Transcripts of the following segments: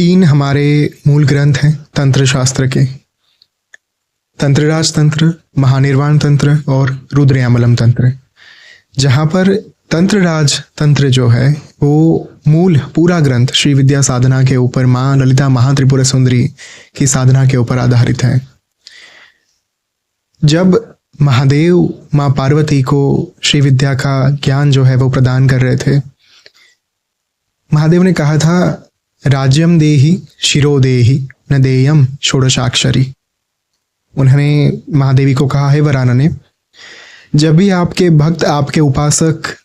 तीन हमारे मूल ग्रंथ हैं तंत्र शास्त्र के, तंत्रराज तंत्र, महानिर्वाण तंत्र और रुद्रयामलम तंत्र। जहाँ पर तंत्रराज तंत्र जो है वो मूल पूरा ग्रंथ श्री विद्या साधना के ऊपर माँ ललिता महात्रिपुरा सुंदरी की साधना के ऊपर आधारित है। जब महादेव माँ पार्वती को श्री विद्या का ज्ञान जो है वो प्रदान कर रहे थे, महादेव ने कहा था राज्यम देहि शिरो देहि न देयम षोडशाक्षरी। उन्होंने महादेवी को कहा है वराना ने, जब भी आपके भक्त, आपके उपासक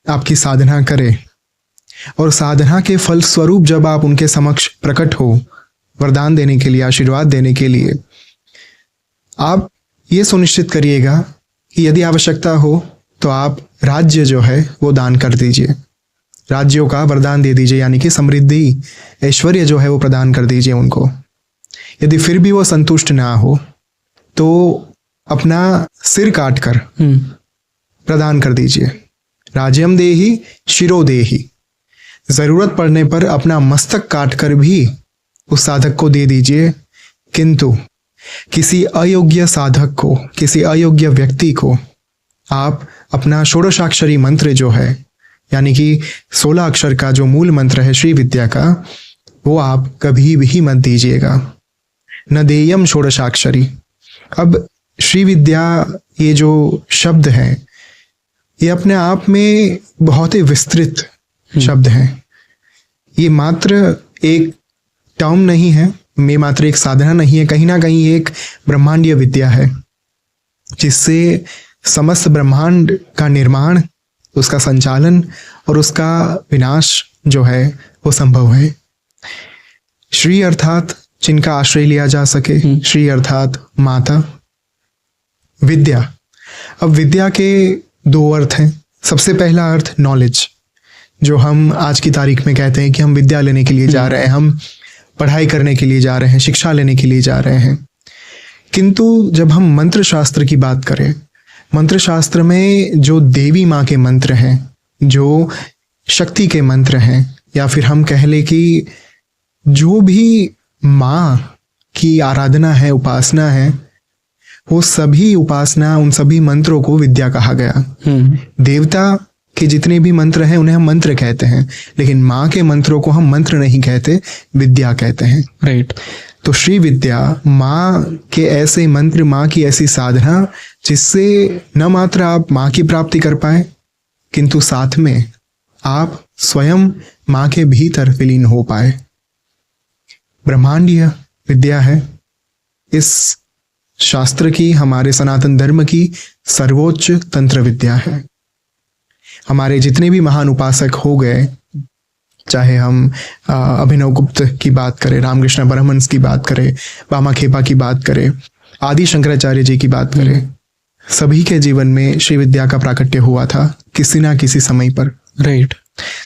आपकी साधना करें और साधना के फल स्वरूप जब आप उनके समक्ष प्रकट हो वरदान देने के लिए, आशीर्वाद देने के लिए, आप ये सुनिश्चित करिएगा कि यदि आवश्यकता हो तो आप राज्य जो है वो दान कर दीजिए, राज्यों का वरदान दे दीजिए, यानी कि समृद्धि ऐश्वर्य जो है वो प्रदान कर दीजिए उनको। यदि फिर भी वो संतुष्ट ना हो तो अपना सिर काट कर प्रदान कर दीजिए। राज्यम देहि शिरो देहि, जरूरत पड़ने पर अपना मस्तक काट कर भी उस साधक को दे दीजिए, किंतु किसी अयोग्य साधक को, किसी अयोग्य व्यक्ति को आप अपना षोडशाक्षरी मंत्र जो है, यानी कि 16 अक्षर का जो मूल मंत्र है श्री विद्या का, वो आप कभी भी मत दीजिएगा। न देयम षोडशाक्षरी। अब श्री विद्या ये जो शब्द है ये अपने आप में बहुत ही विस्तृत शब्द है। ये मात्र एक टर्म नहीं है, ये मात्र एक साधना नहीं है, कहीं ना कहीं एक ब्रह्मांडीय विद्या है जिससे समस्त ब्रह्मांड का निर्माण, उसका संचालन और उसका विनाश जो है वो संभव है। श्री अर्थात जिनका आश्रय लिया जा सके, श्री अर्थात माता, विद्या। अब विद्या के दो अर्थ हैं। सबसे पहला अर्थ नॉलेज, जो हम आज की तारीख में कहते हैं कि हम विद्या लेने के लिए जा रहे हैं, हम पढ़ाई करने के लिए जा रहे हैं, शिक्षा लेने के लिए जा रहे हैं। किंतु जब हम मंत्र शास्त्र की बात करें, मंत्र शास्त्र में जो देवी माँ के मंत्र हैं, जो शक्ति के मंत्र हैं, या फिर हम कह ले कि जो भी माँ की आराधना है, उपासना है, वो सभी उपासना, उन सभी मंत्रों को विद्या कहा गया। देवता के जितने भी मंत्र हैं उन्हें हम मंत्र कहते हैं, लेकिन माँ के मंत्रों को हम मंत्र नहीं कहते, विद्या कहते हैं। राइट। तो श्री विद्या माँ के ऐसे मंत्र, माँ की ऐसी साधना जिससे न मात्र आप माँ की प्राप्ति कर पाए, किंतु साथ में आप स्वयं माँ के भीतर विलीन हो पाए। ब्रह्मांडीय विद्या है। इस शास्त्र की, हमारे सनातन धर्म की सर्वोच्च तंत्र विद्या है। हमारे जितने भी महान उपासक हो गए, चाहे हम अभिनव गुप्त की बात करें, रामकृष्ण परमहंस की बात करें, बामा खेपा की बात करें, आदि शंकराचार्य जी की बात करें, सभी के जीवन में श्री विद्या का प्राकट्य हुआ था किसी ना किसी समय पर। राइट।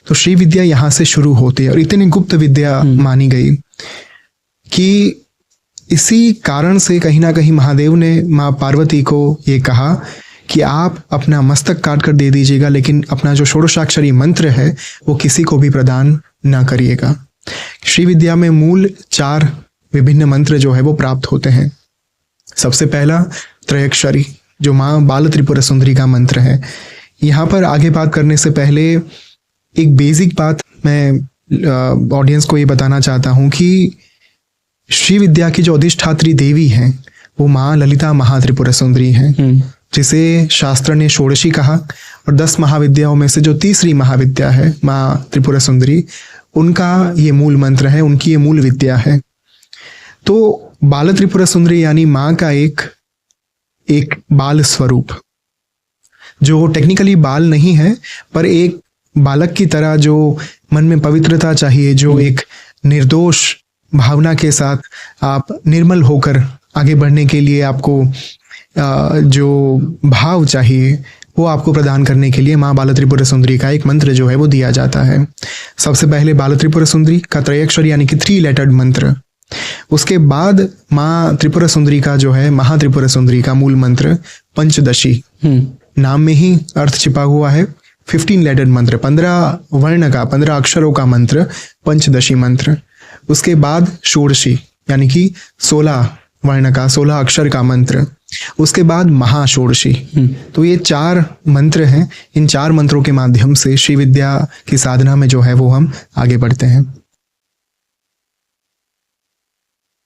तो श्री विद्या यहाँ से शुरू होती है और इतनी गुप्त विद्या मानी गई कि इसी कारण से कहीं ना कहीं महादेव ने माँ पार्वती को ये कहा कि आप अपना मस्तक काट कर दे दीजिएगा, लेकिन अपना जो षोडशाक्षरी मंत्र है वो किसी को भी प्रदान ना करिएगा। श्री विद्या में मूल 4 विभिन्न मंत्र जो है वो प्राप्त होते हैं। सबसे पहला त्रयक्षरी, जो माँ बाल त्रिपुरा सुंदरी का मंत्र है। यहाँ पर आगे बात करने से पहले एक बेसिक बात मैं ऑडियंस को ये बताना चाहता हूँ कि श्री विद्या की जो अधिष्ठात्री देवी हैं वो माँ ललिता महात्रिपुरा सुंदरी हैं, जिसे शास्त्र ने षोडशी कहा, और 10 महाविद्याओं में से जो तीसरी महाविद्या है माँ त्रिपुरा सुंदरी, उनका ये मूल मंत्र है, उनकी ये मूल विद्या है। तो बाल त्रिपुरा सुंदरी यानी माँ का एक बाल स्वरूप, जो टेक्निकली बाल नहीं है पर एक बालक की तरह, जो मन में पवित्रता चाहिए, जो एक निर्दोष भावना के साथ आप निर्मल होकर आगे बढ़ने के लिए आपको जो भाव चाहिए वो आपको प्रदान करने के लिए माँ बाल त्रिपुरा सुंदरी का एक मंत्र जो है वो दिया जाता है। सबसे पहले बाल त्रिपुरा सुंदरी का त्रयक्षर यानी कि 3 लेटर्ड मंत्र, उसके बाद माँ त्रिपुरा सुंदरी का जो है महात्रिपुरा सुंदरी का मूल मंत्र पंचदशी, नाम में ही अर्थ छिपा हुआ है। 15 लेटर्ड मंत्र, 15 वर्ण का, 15 अक्षरों का मंत्र पंचदशी मंत्र। उसके बाद षोडशी यानी कि 16 वर्ण का, 16 अक्षर का मंत्र, उसके बाद महाषोडशी। तो ये 4 मंत्र हैं। इन 4 मंत्रों के माध्यम से श्री विद्या की साधना में जो है वो हम आगे बढ़ते हैं।